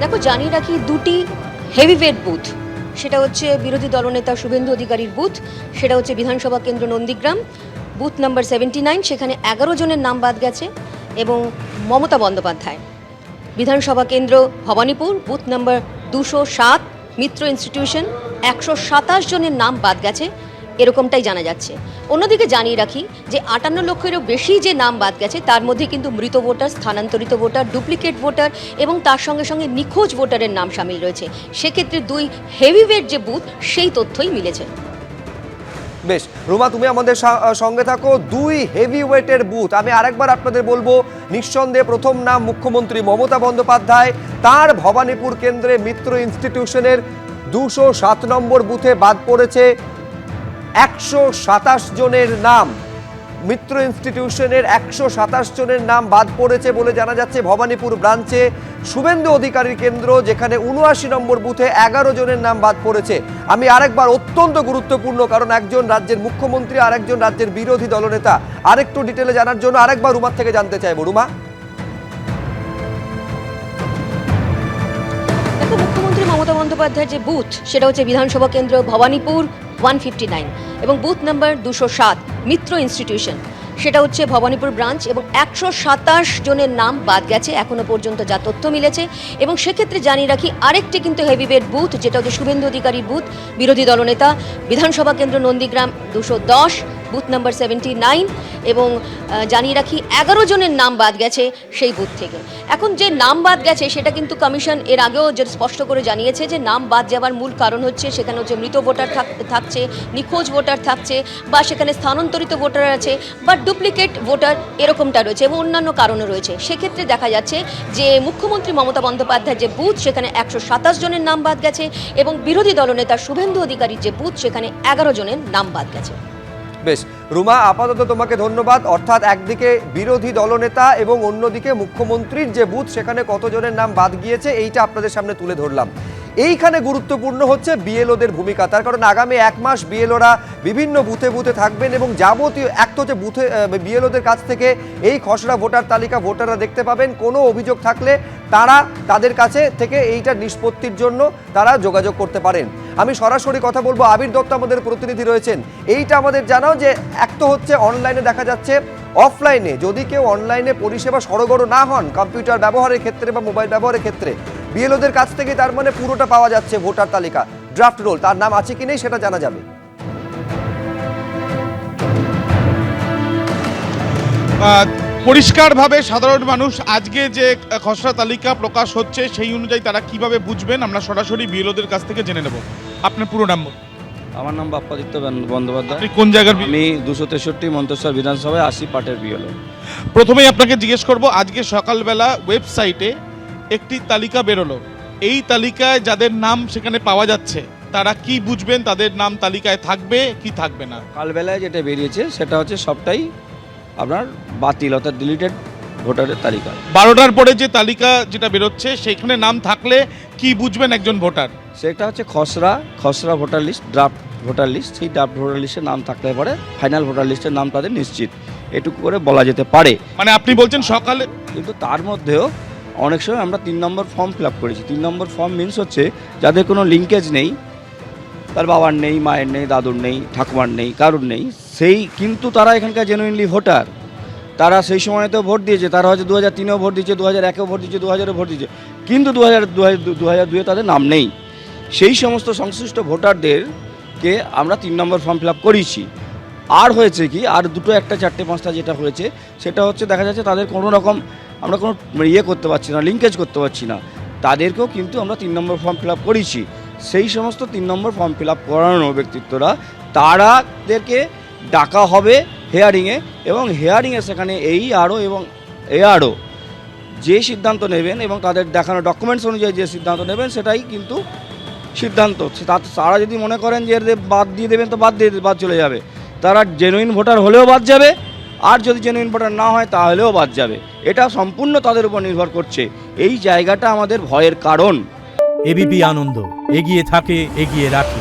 দেখো, জানিয়ে রাখি দুটি হেভিওয়েট বুথ, সেটা হচ্ছে বিরোধী দলনেতা শুভেন্দু অধিকারীর বুথ, সেটা হচ্ছে বিধানসভা কেন্দ্র নন্দীগ্রাম বুথ নাম্বার 79, সেখানে 11 জনের নাম বাদ গেছে। এবং মমতা বন্দ্যোপাধ্যায় বিধানসভা কেন্দ্র ভবানীপুর বুথ নাম্বার 207 মিত্র ইনস্টিটিউশন 127 জনের নাম বাদ গেছে, এরকমটাই জানা যাচ্ছে। অন্যদিকে জানিয়ে রাখি যে 58 লক্ষেরও বেশি যে নাম বাদ গেছে তার মধ্যে কিন্তু মৃত ভোটার, স্থানান্তরিত ভোটার, ডুপ্লিকেট ভোটার এবং তার সঙ্গে সঙ্গে নিখোঁজ ভোটারের নাম সামিল রয়েছে। সেক্ষেত্রে দুই হেভিওয়েট যে বুথ সেই তথ্যই মিলেছে। বেশ রুমা, তুমি আমাদের সঙ্গে থাকো। দুই হেভিওয়েটের বুথ, আমি আরেকবার আপনাদের বলবো, নিঃসন্দেহে প্রথম নাম মুখ্যমন্ত্রী মমতা বন্দ্যোপাধ্যায়। তার ভবানীপুর কেন্দ্রে মিত্র ইনস্টিটিউশনের 207 নম্বর বুথে বাদ পড়েছে 127 জনের নাম। মিত্র ইনস্টিটিউশনের 127 জনের নাম বাদ পড়েছে বলে জানা যাচ্ছে। ভবানীপুর ব্রাঞ্চে শুভেন্দু অধিকারীর কেন্দ্র, যেখানে 79 নম্বর বুথে 11 জনের নাম বাদ পড়েছে। আমি আরেকবার, অত্যন্ত গুরুত্বপূর্ণ, কারণ একজন রাজ্যের মুখ্যমন্ত্রী আর একজন রাজ্যের বিরোধী দলনেতা, আরেকটু ডিটেলে জানার জন্য আরেকবার রুমার থেকে জানতে চাইব। রুমা, দেখো, মুখ্যমন্ত্রী মমতা বন্দ্যোপাধ্যায়ের যে বুথ সেটা হচ্ছে বিধানসভা কেন্দ্র ভবানীপুর 159 এবং বুথ নাম্বার 207 মিত্র ইনস্টিটিউশন, সেটা হচ্ছে ভবানীপুর ব্রাঞ্চ, এবং 127 জনের নাম বাদ গেছে এখনো পর্যন্ত যা তথ্য মিলেছে। এবং সেক্ষেত্রে জানিয়ে রাখি আরেকটি কিন্তু হেভিওয়েট বুথ, যেটা হচ্ছে শুভেন্দু অধিকারীর বুথ, বিরোধী দলনেতা, বিধানসভা কেন্দ্র নন্দীগ্রাম 210 বুথ নাম্বার 79, এবং জানিয়ে রাখি 11 জনের নাম বাদ গেছে সেই বুথ থেকে। এখন যে নাম বাদ গেছে সেটা কিন্তু কমিশন এর আগেও যে স্পষ্ট করে জানিয়েছে যে নাম বাদ যাওয়ার মূল কারণ হচ্ছে সেখানে হচ্ছে মৃত ভোটার থাকছে, নিখোঁজ ভোটার থাকছে, বা সেখানে স্থানান্তরিত ভোটার আছে, বা ডুপ্লিকেট ভোটার এরকমটা রয়েছে, এবং অন্যান্য কারণও রয়েছে। সেক্ষেত্রে দেখা যাচ্ছে যে মুখ্যমন্ত্রী মমতা বন্দ্যোপাধ্যায়ের যে বুথ সেখানে 127 জনের নাম বাদ গেছে, এবং বিরোধী দলনেতা শুভেন্দু অধিকারীর যে বুথ সেখানে 11 জনের নাম বাদ গেছে। বেশ রুমা, আপাতত তোমাকে ধন্যবাদ। অর্থাৎ একদিকে বিরোধী দলনেতা এবং অন্যদিকে মুখ্যমন্ত্রীর যে বুথ সেখানে কতজনের নাম বাদ গিয়েছে এইটা আপনাদের সামনে তুলে ধরলাম। এইখানে গুরুত্বপূর্ণ হচ্ছে বিএলওদের ভূমিকা, তার কারণ আগামী 1 মাস বিএলওরা বিভিন্ন বুথে বুথে থাকবেন এবং যাবতীয় একটা হচ্ছে বুথে বিএলওদের কাছ থেকে এই খসড়া ভোটার তালিকা ভোটাররা দেখতে পাবেন। কোনো অভিযোগ থাকলে তারা তাদের কাছে থেকে এইটা নিষ্পত্তির জন্য তারা যোগাযোগ করতে পারেন। আমি সরাসরি কথা বলবো, আবির দত্ত আমাদের প্রতিনিধি রয়েছেন। এইটা আমাদের জানাও যে এক তো হচ্ছে অনলাইনে দেখা যাচ্ছে, অফলাইনে যদি কেউ অনলাইনে পরিষেবা সরগড় না হন কম্পিউটার ব্যবহারের ক্ষেত্রে বা মোবাইল ব্যবহারের ক্ষেত্রে, বিএলওদের কাছ থেকে তার মানে পুরোটা পাওয়া যাচ্ছে, ভোটার তালিকা ড্রাফট রোল, তার নাম আছে কি নেই সেটা জানা যাবে। পরিষ্কারভাবে সাধারণ মানুষ আজকে যে খসড়া তালিকা প্রকাশ হচ্ছে সেই অনুযায়ী তারা কিভাবে বুঝবেন আমরা সরাসরি বিএলওদের কাছ থেকে জেনে নেব। আপনার পুরো নাম? আমার নাম বাপ্পাদিত্য বন্দ্যোপাধ্যায়। আপনি কোন জায়গার? আমি 263 মন্তেশ্বর বিধানসভায় 80 পাটের বিএলও। প্রথমেই আপনাকে জিজ্ঞেস করব, আজকে সকালবেলা ওয়েবসাইটে একটি তালিকা বেরোলো, এই তালিকায় যাদের নাম সেখানে পাওয়া যাচ্ছে তারা কি বুঝবেন তাদের নাম তালিকায় থাকবে কি থাকবে না? কালবেলায় যেটা বেরিয়েছে সেটা হচ্ছে সবটাই আপনার বাতিল, অর্থাৎ ডিলিটেড ভোটারের তালিকা। 12টার পরে যে তালিকা যেটা বেরোচ্ছে সেখানে নাম থাকলে কি বুঝবেন একজন ভোটার? সেটা হচ্ছে খসড়া voter list, draft voter list. সেই ড্রাফট ভোটার লিস্টের নাম থাকলে পরে ফাইনাল ভোটার লিস্টের নাম তাদের নিশ্চিত, এটুকু করে বলা যেতে পারে। মানে আপনি বলছেন সকালে, কিন্তু তার মধ্যেও অনেক সময় আমরা 3 নম্বর ফর্ম ফিল আপ করেছি। 3 নম্বর ফর্ম মিনস হচ্ছে যাদের কোনো লিঙ্কেজ নেই, তার বাবার নেই, মায়ের নেই, দাদুর নেই, ঠাকুমার নেই, কারুর নেই, সেই কিন্তু তারা এখানকার জেনুইনলি ভোটার। তারা সেই সময়তেও ভোট দিয়েছে, তারা হয়তো 2003-এও ভোট দিয়েছে, 2001-এও ভোট দিয়েছে, 2000-এও ভোট দিয়েছে, কিন্তু 2002-এ তাদের নাম নেই। সেই সমস্ত সংশ্লিষ্ট ভোটারদেরকে আমরা 3 নম্বর ফর্ম ফিল আপ করিয়েছি। আর হয়েছে কি, আর দুটো, একটা, চারটে, পাঁচটা যেটা হয়েছে সেটা হচ্ছে দেখা যাচ্ছে তাদের কোনো রকম আমরা কোনো করতে পারছি না, লিঙ্কেজ করতে পারছি না, তাদেরকেও কিন্তু আমরা 3 নম্বর ফর্ম ফিল আপ করিয়েছি। সেই সমস্ত 3 নম্বর ফর্ম ফিল আপ করানো ব্যক্তিত্বরা তাদেরকে ডাকা হবে হেয়ারিংয়ে, এবং হেয়ারিংয়ে সেখানে AERO এবং ARO যে সিদ্ধান্ত নেবেন এবং তাদের দেখানো ডকুমেন্টস অনুযায়ী যে সিদ্ধান্ত নেবেন সেটাই কিন্তু সিদ্ধান্ত। তারা যদি মনে করেন যে এদের বাদ দিয়ে দেবেন তো বাদ চলে যাবে, তারা জেনুইন ভোটার হলেও বাদ যাবে, আর যদি জেনুইন ভোটার না হয় তাহলেও বাদ যাবে। এটা সম্পূর্ণ তাদের উপর নির্ভর করছে। এই জায়গাটা আমাদের ভয়ের কারণ। এবিপি আনন্দ, এগিয়ে থাকে, এগিয়ে রাখে।